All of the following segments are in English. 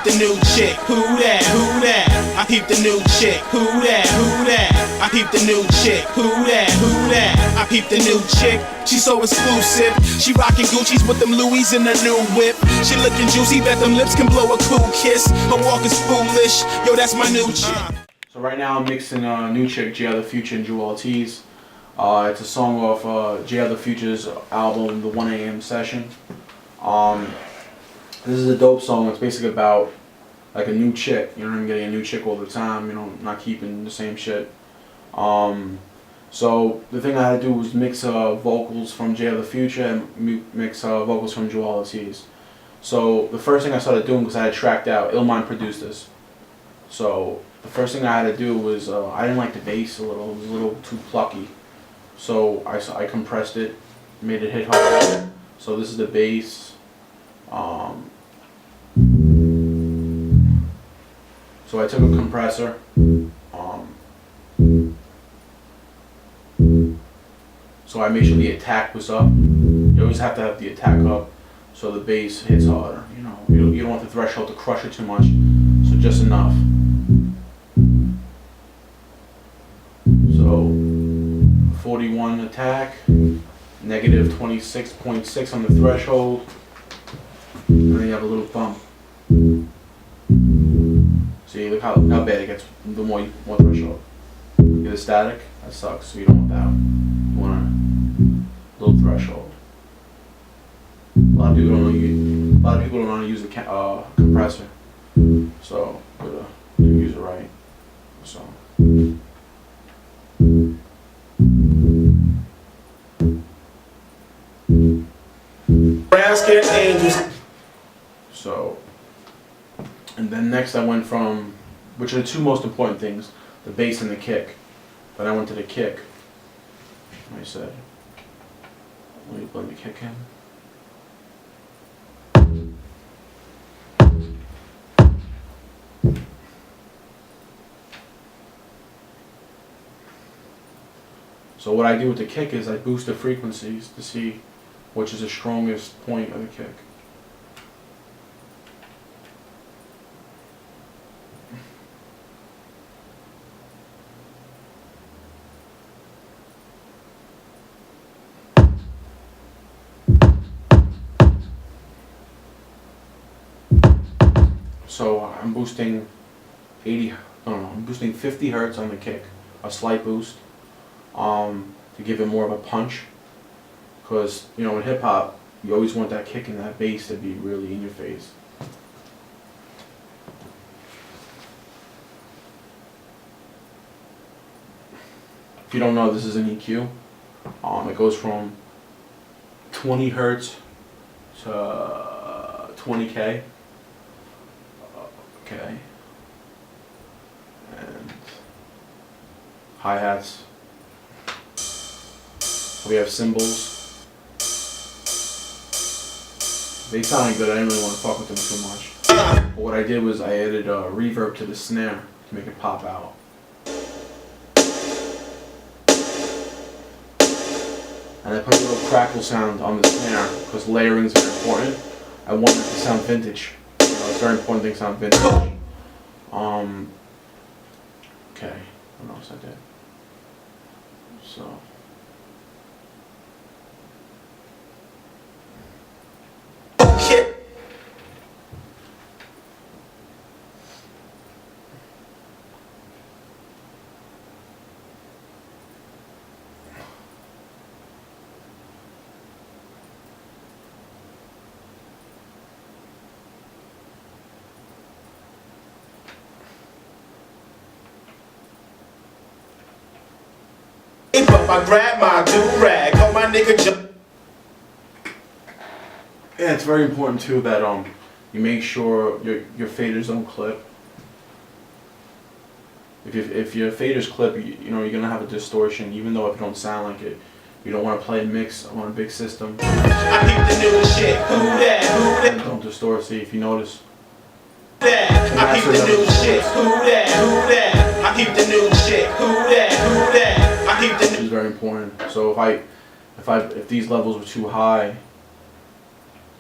peep the new chick. Who that? Who that? I peep the new chick. Who that? Who that? I peep the new chick. Who that? Who that? I peep the new chick. She's so exclusive. She rockin' Gucci's with them Louis in the new whip. She looking juicy, bet them lips can blow a cool kiss. Her walk is foolish. Yo, that's my new chick. So right now I'm mixing New Chick, Joell the Future, and Joell Ortiz. It's a song off Joell the Future's album, The 1 AM Session. This is a dope song. It's basically about like a new chick. You know, I'm getting a new chick all the time. You know, not keeping the same shit. So the thing I had to do was mix vocals from Joell the Future and mix vocals from Joell Ortiz. So the first thing I started doing, because I had tracked out, llmind produced this. So the first thing I had to do was, I didn't like the bass a little. It was a little too plucky. So I compressed it, made it hit hard. So this is the bass. So I took a compressor. So I made sure the attack was up. You always have to have the attack up so the bass hits harder. You know, you don't want the threshold to crush it too much. So just enough. So 41 attack, negative 26.6 on the threshold, and then you have a little bump. See, look how bad it gets the more threshold. Get a static, that sucks, so you don't want that. You want a little threshold. A lot of people don't know how to use a compressor, so gotta use it right. So. So, and then next I went from, which are the two most important things, the bass and the kick. Then I went to the kick. I said, let me blend the kick in. So what I do with the kick is I boost the frequencies to see which is the strongest point of the kick. So I'm boosting 50 hertz on the kick, a slight boost, to give it more of a punch. Because, you know, in hip hop, you always want that kick and that bass to be really in your face. If you don't know, this is an EQ. It goes from 20 hertz to 20K. Okay. And hi-hats. We have cymbals. They sounded good. I didn't really want to fuck with them too much. But what I did was I added a reverb to the snare to make it pop out. And I put a little crackle sound on the snare because layering is very important. I wanted it to sound vintage. You know, it's very important thing to sound vintage. Okay, what else I did? So. I grab my do-rag, oh my nigga Yeah, it's very important too that you make sure your faders don't clip. If your faders clip, you know you're gonna have a distortion, even though if it don't sound like it. You don't want to play mix on a big system. I peep the new shit. Who that? Who that? Don't distort. See if you notice. I peep the new shit. Who that? Who that? I peep the new shit. Who that? Who that? I peep the. Which is very important. So if these levels were too high,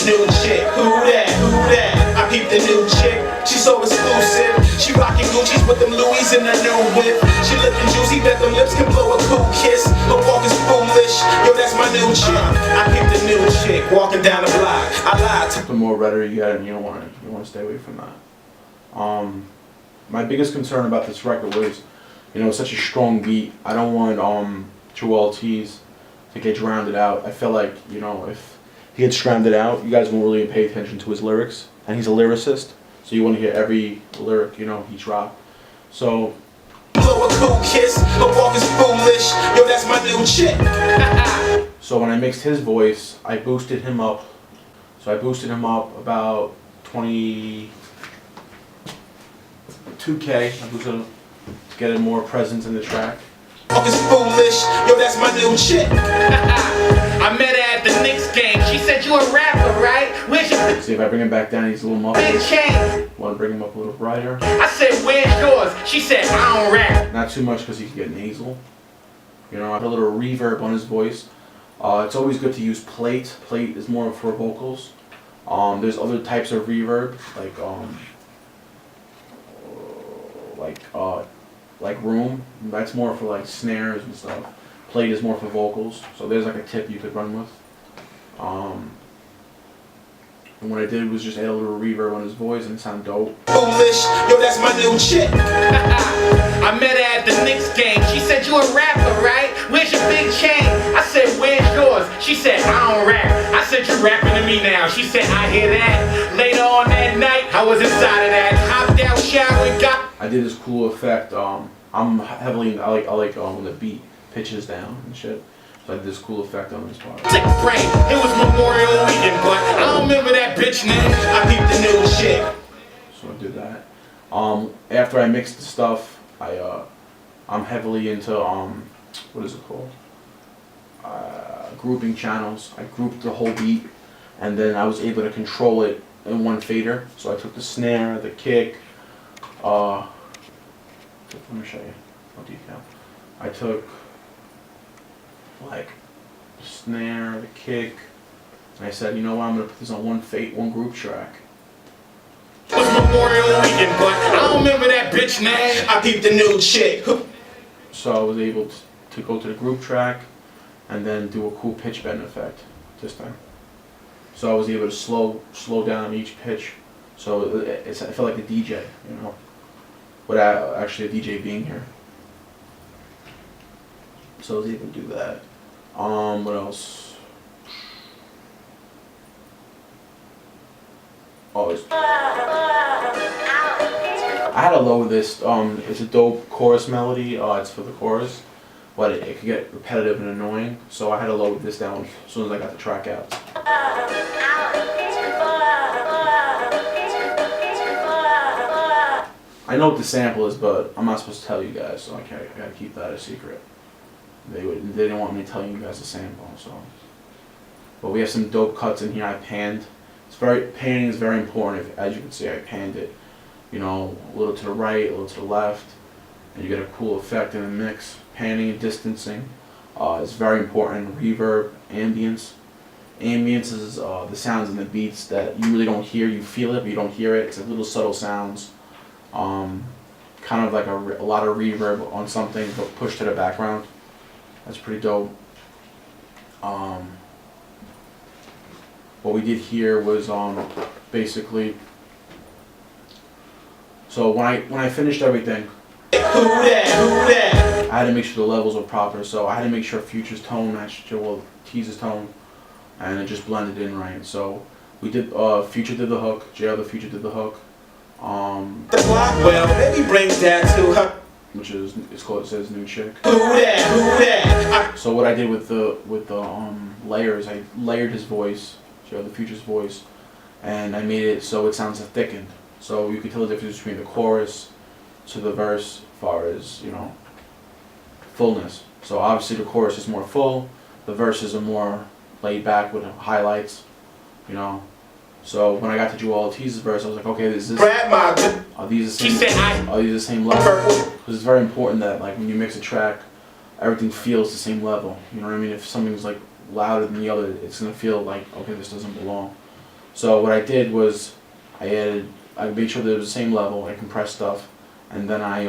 New chick, who that, who that? I peep the new chick, she's so exclusive. She rockin' Gucci's with them Louis in her new whip. She lookin' juicy, bet them lips can blow a cool kiss. Her walk is foolish, yo, that's my new chick. I peep the new chick, walking down the block. I lied to The more redder you get, and you don't want to stay away from that. My biggest concern about this record was, it's such a strong beat. I don't want Joell Ortiz to get drowned out. I feel like, if he gets drowned out, you guys won't really pay attention to his lyrics, and he's a lyricist, so you want to hear every lyric, he dropped. So blow a cool kiss, her walk is foolish, yo, that's my new chick. so when I mixed his voice, I boosted him up. So I boosted him up about 22K. I boosted him to get more presence in the track. Walk is foolish, yo, that's my new chick. I met her at the Knicks game. She said you a rapper, right? Where's your See, if I bring him back down, he's a little muffled. big chain? Want to bring him up a little brighter. I said, where's yours? She said, I don't rap. Not too much because he can get nasal. I put a little reverb on his voice. It's always good to use plate. Plate is more for vocals. There's other types of reverb, like room. That's more for like snares and stuff. Plate is more for vocals. So there's like a tip you could run with. And what I did was just add a little reverb on his voice and it sounded dope. Foolish, yo, that's my new chick. I met her at the Knicks game. She said you a rapper, right? Where's your big chain? I said, where's yours? She said, I don't rap. I said, you rapping to me now. She said, I hear that. Later on that night, I was inside of that. Hopped out, showered, got. I did this cool effect. I'm heavily I like when the beat pitches down and shit. So I did this cool effect on this part. Sick brain. It was Memorial Weekend, but I don't remember that bitch name. I peep the new chick. So I did that. After I mixed the stuff, I'm heavily into what is it called? Grouping channels. I grouped the whole beat, and then I was able to control it in one fader. So I took the snare, the kick. Let me show you more detail. I took like the snare, the kick, and I said, you know what? I'm gonna put this on one group track. It was Memorial Weekend, but I don't remember that bitch name. I peep the new chick. So I was able to go to the group track and then do a cool pitch bend effect this time. So I was able to slow down each pitch. So I felt like a DJ, without actually a DJ being here. So I was able to do that. What else? I had to lower this. It's a dope chorus melody. It's for the chorus, but it could get repetitive and annoying. So I had to lower this down as soon as I got the track out. I know what the sample is, but I'm not supposed to tell you guys, so I gotta keep that a secret. They didn't want me telling you guys the sample, so. But we have some dope cuts in here. I panned. Panning is very important. As you can see, I panned it. A little to the right, a little to the left, and you get a cool effect in the mix. Panning and distancing is very important. Reverb, ambience. Ambience is the sounds in the beats that you really don't hear. You feel it, but you don't hear it. It's like little subtle sounds. Kind of like a lot of reverb on something, but pushed to the background. That's pretty dope. What we did here was basically. So when I finished everything, Who that? I had to make sure the levels were proper. So I had to make sure Future's tone matched Joell Ortiz's tone, and it just blended in right. So we did. Future did the hook. JL the Future did the hook. Well, maybe bring that to her. Which is it says new chick. Who that? So what I did with the layers, I layered his voice, JL the Future's voice, and I made it so it sounds thickened. So you can tell the difference between the chorus to the verse as far as, fullness. So obviously the chorus is more full, the verses are more laid back with highlights, So when I got to Joell Ortiz's verse, I was like, okay, are these the same level? Because it's very important that when you mix a track, everything feels the same level. You know what I mean? If something's louder than the other, it's gonna feel like, okay, this doesn't belong. So what I did was I made sure that it was the same level. I compressed stuff, and then I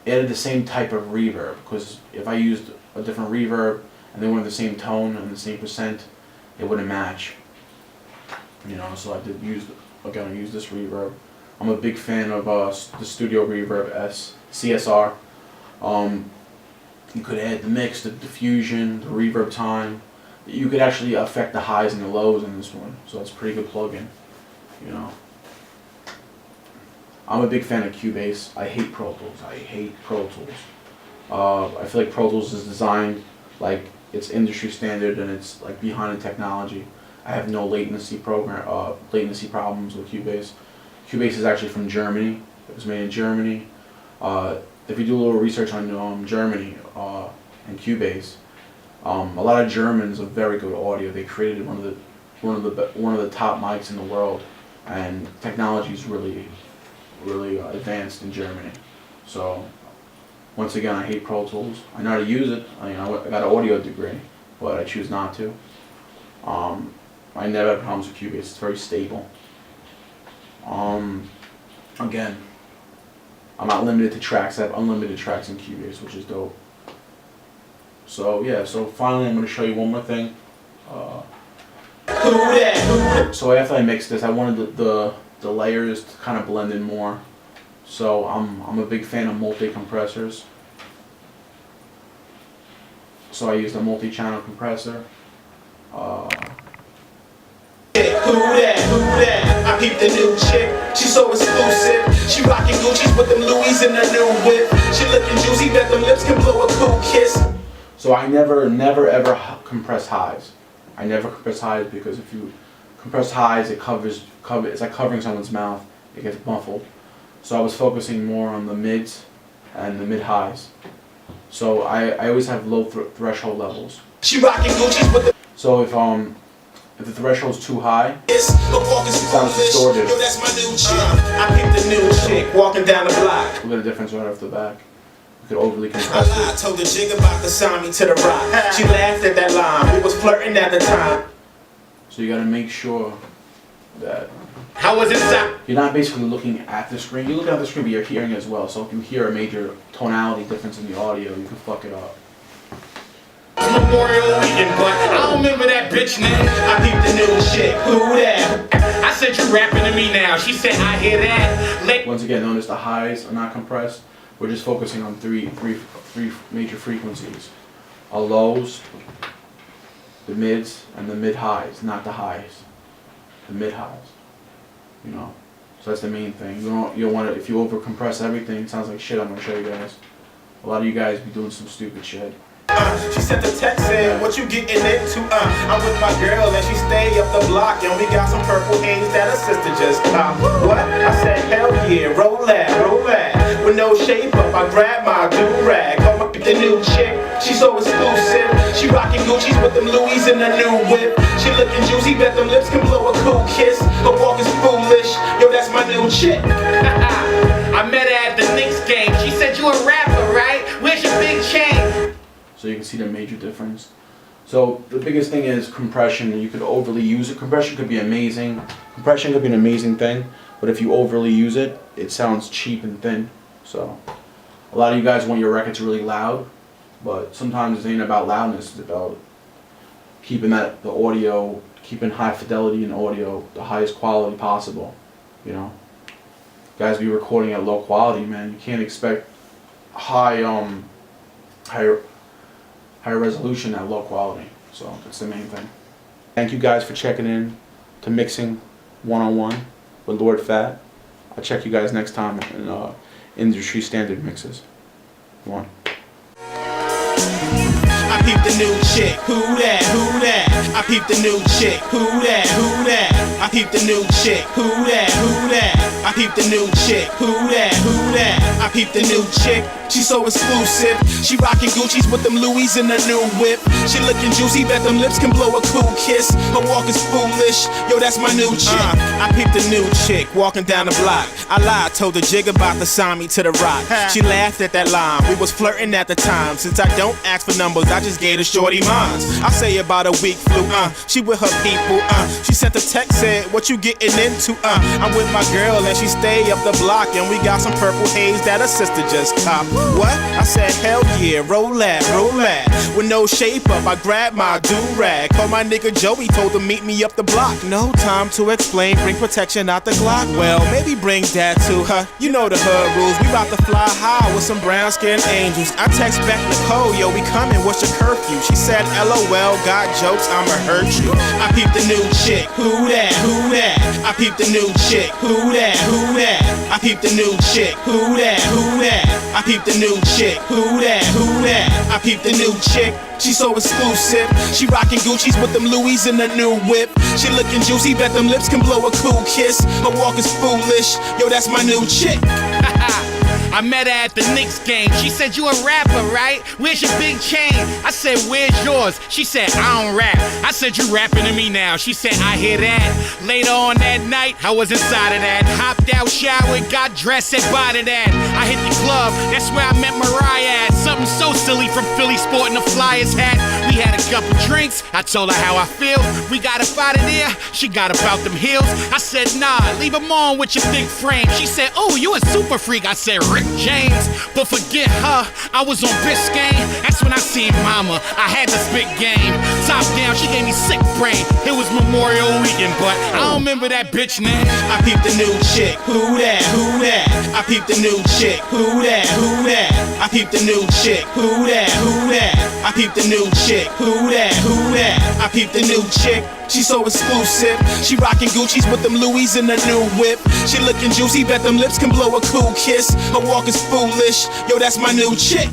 added the same type of reverb, because if I used a different reverb and they weren't the same tone and the same percent, it wouldn't match. You know, so I used this reverb. I'm a big fan of the Studio Reverb CSR. You could add the mix, the diffusion, the reverb time. You could actually affect the highs and the lows in this one, so it's a pretty good plugin. You know, I'm a big fan of Cubase. I hate Pro Tools. I feel like Pro Tools is designed like it's industry standard and it's like behind the technology. I have no latency problems with Cubase. Cubase is actually from Germany. It was made in Germany. If you do a little research on Germany and Cubase, a lot of Germans have very good audio. They created one of the top mics in the world, and technology is really advanced in Germany. So once again, I hate Pro Tools. I know how to use it. I got an audio degree, but I choose not to. I never have problems with Cubase. It's very stable. Again, I'm not limited to tracks. I have unlimited tracks in Cubase, which is dope. So yeah, so finally I'm going to show you one more thing. So after I mixed this, I wanted the layers to kind of blend in more. So I'm a big fan of multi-compressors. So I used a multi-channel compressor. Who that? I peeped the new chick. She's so exclusive. She rockin' Gucci's with them Louis in her new whip. She looking juicy, bet them lips can blow a cool kiss. So I never ever compress highs. I never compress highs because if you compress highs, it's like covering someone's mouth. It gets muffled. So I was focusing more on the mids and the mid highs. So I always have low threshold levels. She rockin' Gucci's with the. So if the threshold's too high, it sounds distorted. Yo, that's my new chick. I picked the new chick walking down the block. Look at the difference right off the back. You could overly I compress lied, it. told the jig about to sign me to the rock. She laughed at that line. We was flirting at the time. So you gotta make sure that How was it sound? you're not basically looking at the screen. You're looking at the screen, but you're hearing as well. So if you hear a major tonality difference in the audio, you can fuck it up. Memorial weekend, but I don't remember that bitch name. I peeped the new chick. Who that? I said you rapping to me now. She said I hear that. Once again, notice the highs are not compressed. We're just focusing on three major frequencies: a lows, the mids, and the mid highs. Not the highs, the mid highs. You know, so that's the main thing. You don't want to. If you over compress everything, it sounds like shit. I'm gonna show you guys. A lot of you guys be doing some stupid shit. She sent the text in, what you getting into? I'm with my girl and she stay up the block, and we got some purple haze that her sister just popped. What? I said hell yeah, roll that. With no shape up, I grab my do-rag. Come up with the new chick, she's so exclusive. She rockin' Gucci's with them Louis in her new whip. She looking juicy, bet them lips can blow a cool kiss. Her walk is foolish, yo, that's my new chick. I met her at the Knicks game. She said you a rapper, right? Where's your big chain? So you can see the major difference. So the biggest thing is compression. You could overly use it. Compression could be amazing. Compression could be an amazing thing, but if you overly use it, it sounds cheap and thin. So a lot of you guys want your records really loud, but sometimes it ain't about loudness. It's about keeping the audio, keeping high fidelity in audio, the highest quality possible. You know, guys be recording at low quality, man. You can't expect higher resolution at low quality. So that's the main thing. Thank you guys for checking in to Mixing 101 with LordPhat. I'll check you guys next time in industry standard mixes. One. I peeped the new chick. Who that? I peeped the new chick. Who that? I peeped the new chick. Who that? I peep the new chick. Who that? Who that? I peep the new chick. She so exclusive. She rockin' Gucci's with them Louis in the new whip. She looking juicy, bet them lips can blow a cool kiss. Her walk is foolish. Yo, that's my new chick. I peeped the new chick walking down the block. I lied, told the jig about to sign me to the rock. She laughed at that line. We was flirting at the time. Since I don't ask for numbers, I just gave the shorty mines. I say about a week flew. She with her people. She sent a text, said, "What you getting into?" I'm with my girl and she stay up the block, and we got some purple haze that her sister just copped. What? I said, hell yeah, roll that, roll that. With no shape up, I grabbed my do-rag. Called my nigga Joey, told him meet me up the block. No time to explain, bring protection out the Glock. Well, maybe bring that to her. You know the hood rules. We bout to fly high with some brown skinned angels. I text back Nicole, yo, we coming, what's your curfew? She said, LOL, got jokes, I'ma hurt you. I peeped the new chick. Who that? Who that? I peeped the new chick. Who that? Who that? I peeped the new chick. Who that? Who that? I peeped the new chick. Who that? Who that? I peeped the new chick. She so exclusive. She rockin' Gucci's with them Louis in the new whip. She looking juicy, bet them lips can blow a cool kiss. Her walk is foolish. Yo, that's my new chick. I met her at the Knicks game. She said, you a rapper, right? Where's your big chain? I said, where's yours? She said, I don't rap. I said, you rapping to me now. She said, I hear that. Later on that night, I was inside of that. Hopped out, showered, got dressed, said bye to that. I hit the club, that's where I met Mariah at. Something so silly from Philly sporting a Flyers hat. We had a couple drinks, I told her how I feel. We got up out of there, she got about them heels. I said, nah, leave them on with your big frame. She said, oh, you a super freak. I said, Rick James, but forget her, I was on Biscayne. That's when I seen mama, I had to spit game. Top down, she gave me sick brain. It was Memorial Weekend, but I don't remember that bitch name. I peeped the new chick. Who that? Who that? I peeped the new chick. Who that? Who that? I peeped the new chick. Who that? Who that? I peeped the new chick. Who that? Who that? I peeped the new chick. She so exclusive. She rockin' Gucci's with them Louis in the new whip. She looking juicy, bet them lips can blow a cool kiss. Her walk is foolish. Yo, that's my new chick.